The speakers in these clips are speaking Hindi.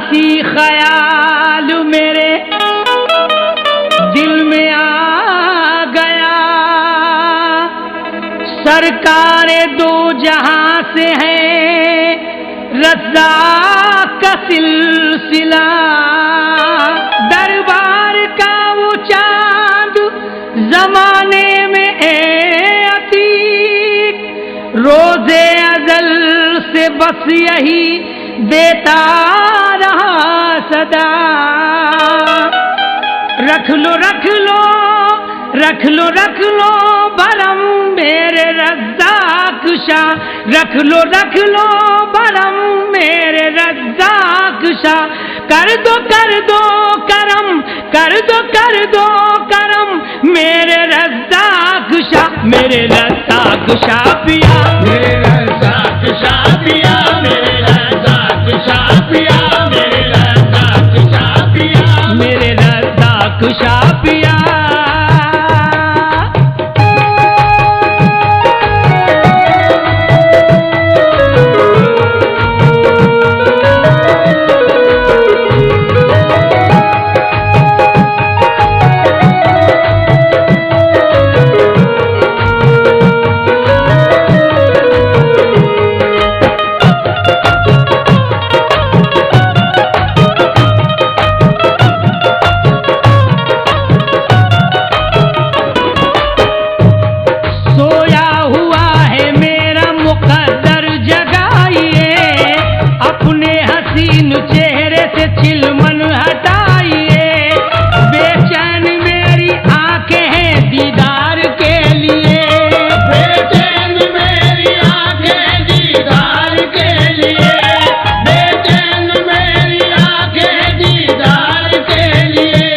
सी ख्याल मेरे दिल में आ गया, सरकार दो जहां से है रज़्ज़ाक़ का सिलसिला। दरबार का वो चांद जमाने में अतीक, रोज़े अज़ल से बस यही देता रहा सदा। रख लो रख लो रख लो रख लो भरम मेरे रज़्ज़ाक़ शाह, रख लो भरम मेरे रज़्ज़ाक़ शाह। कर दो करम, कर दो करम मेरे रज़्ज़ाक़ शाह, मेरे रज़्ज़ाक़ शाह पिया, मेरे रज़्ज़ाक़ शाह पिया, मेरे रज़्ज़ाक़ शाह पिया, मेरे रज़्ज़ाक़ शाह पिया, मेरे रज़्ज़ाक़ शाह पिया। चेहरे से चिलमन हटाइए, बेचैन मेरी आंखें हैं दीदार के लिए, बेचैन मेरी आंखें दीदार के लिए, बेचैन मेरी आंखें दीदार के लिए।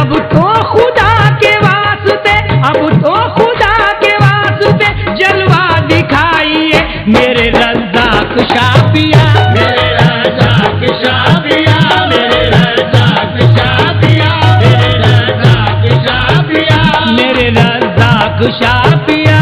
अब तो खुदा के वास्ते, अब तो खुदा के वास्ते जलवा दिखाइए, मेरे रज़्ज़ाक़ शाह पिया, मेरे रज़्ज़ाक़ शाह पिया, मेरे रज़्ज़ाक़ शाह पिया, मेरे रज़्ज़ाक़ शाह पिया, मेरे रज़्ज़ाक़ शाह पिया।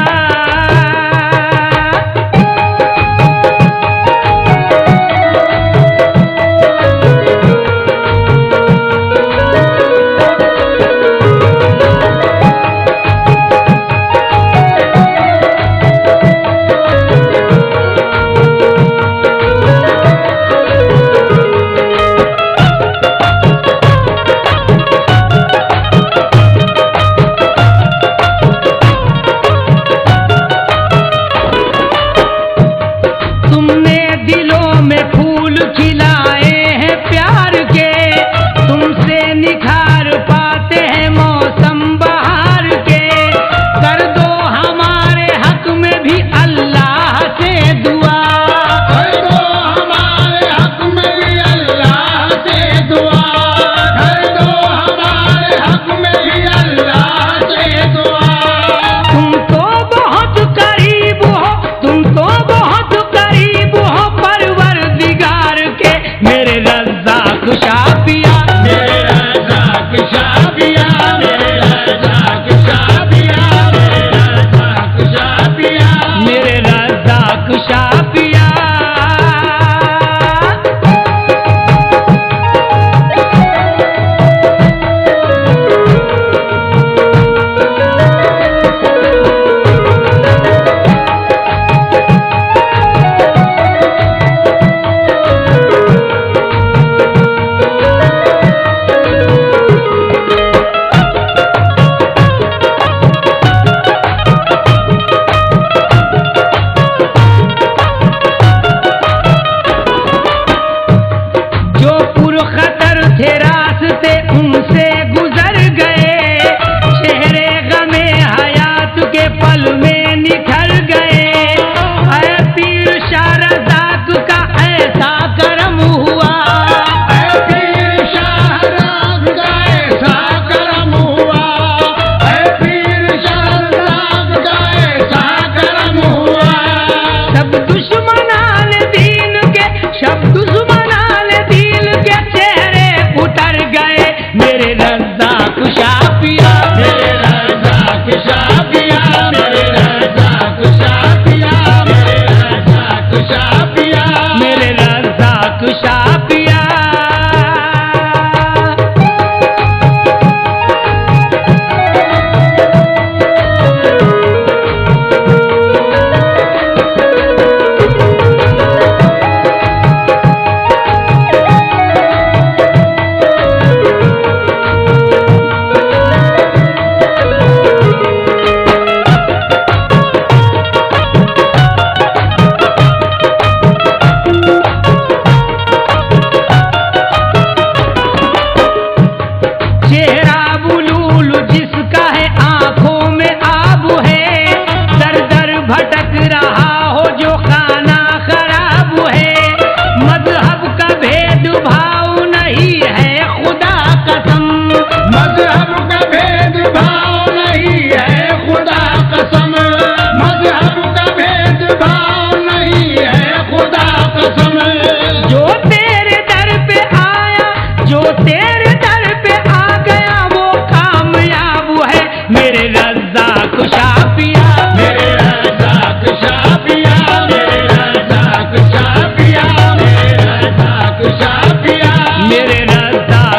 तुमने दिलों में फूल खिलाए हैं प्यार के, तुमसे निखार पाते हैं मौसम बहार के। कर दो हमारे हक में भी अल्लाह से दुआ, कर दो हमारे हक में भी अल्लाह से दुआ, कर दो हमारे हक में भी अल्लाह से दुआ। तुम तो बहुत करीब हो, तुम तो बहुत करीब हो परवरदिगार के, मेरे रज़्ज़ाक़ शाह पिया, मेरे रज़्ज़ाक़ शाह पिया, मेरे रज़्ज़ाक़ शाह पिया, मेरे रज़्ज़ाक़ शाह पिया, मेरे रज़्ज़ाक़ शाह पिया।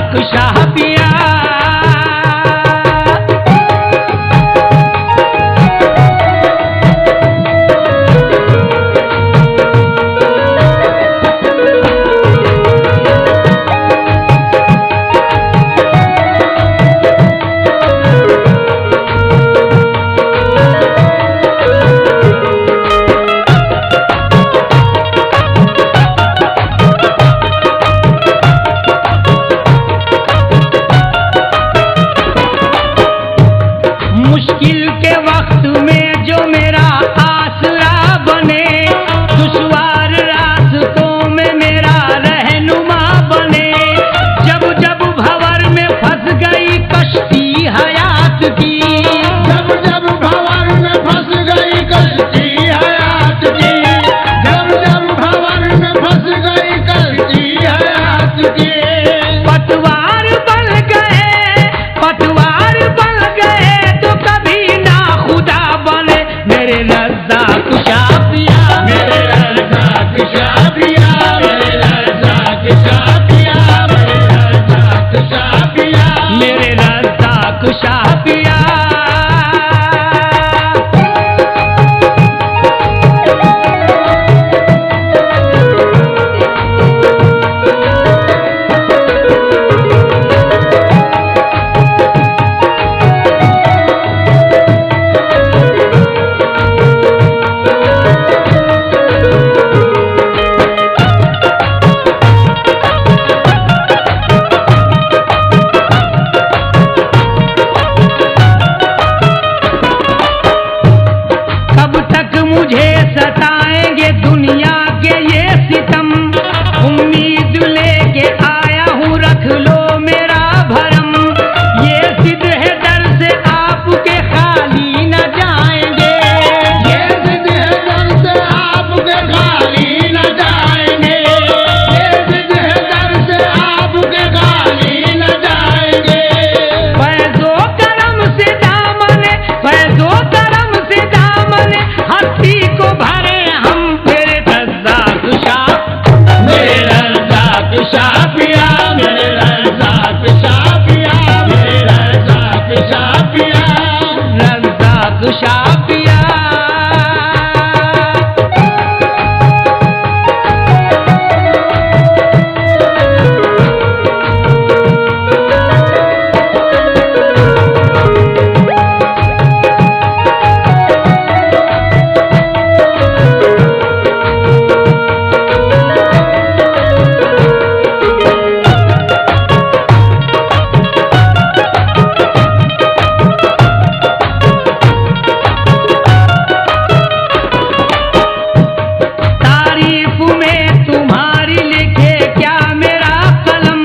रज़्ज़ाक़ शाह पिया। मुश्किल के वक्त में जो मेरा आसरा बने, दुश्वार रास्तों में मेरा रहनुमा बने। जब जब भंवर में फंस गई कश्ती हयात की, जब जब भंवर में फंस गई कश्ती हयात की, जब जब भंवर में फंस गई कश्ती हयात की। पतवार बन गए, पतवार बन गए तो कभी ना खुदा बने। मेरे रज़्ज़ाक़ शाह पिया, मेरे रज़्ज़ाक़ शाह पिया, मेरे रज़्ज़ाक़ शाह पिया, मेरे रज़्ज़ाक़ शाह पिया, मेरे रज़्ज़ाक़ शाह पिया। कब तक मुझे सताएंगे दुनिया के ये सितम, उम्मीद लेके आया हूँ रख लो मेरा भरम। ये सिद्ध है डर से आपके खाली न जाएंगे, ये जिद है डर से आपके खाली न जाएंगे, ये जिद है डर से आपके खाली न जाएंगे। फैज़ो करम से दामन, फैज़ो करम से दामन हस्ती को भरे हम। मेरे रज़्ज़ाक़ शाह, मेरे रज़्ज़ाक़ शाह पिया, मेरे रज़्ज़ाक़ शाह पिया, मेरे रज़्ज़ाक़ शाह पिया, रज़्ज़ाक़ शाह पिया। तारीफ में तुम्हारी लिखे क्या मेरा कलम,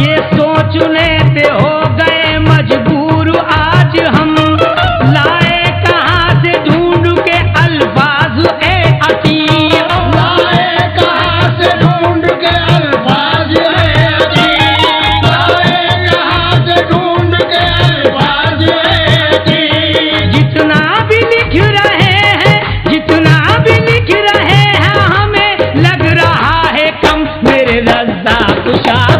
ये सोचने पे हो गए मजबूर आज हम। लाए कहाँ से ढूंढ के अल्फाज ए अतीक, लाए कहाँ से ढूंढ के अल्फाज है अतीक, लाए कहाँ से ढूंढ के अल्फाज है अतीक। जितना भी लिख रहे हैं, जितना भी लिख रहे हैं हमें लग रहा है कम। मेरे रज़्ज़ाक़ शाह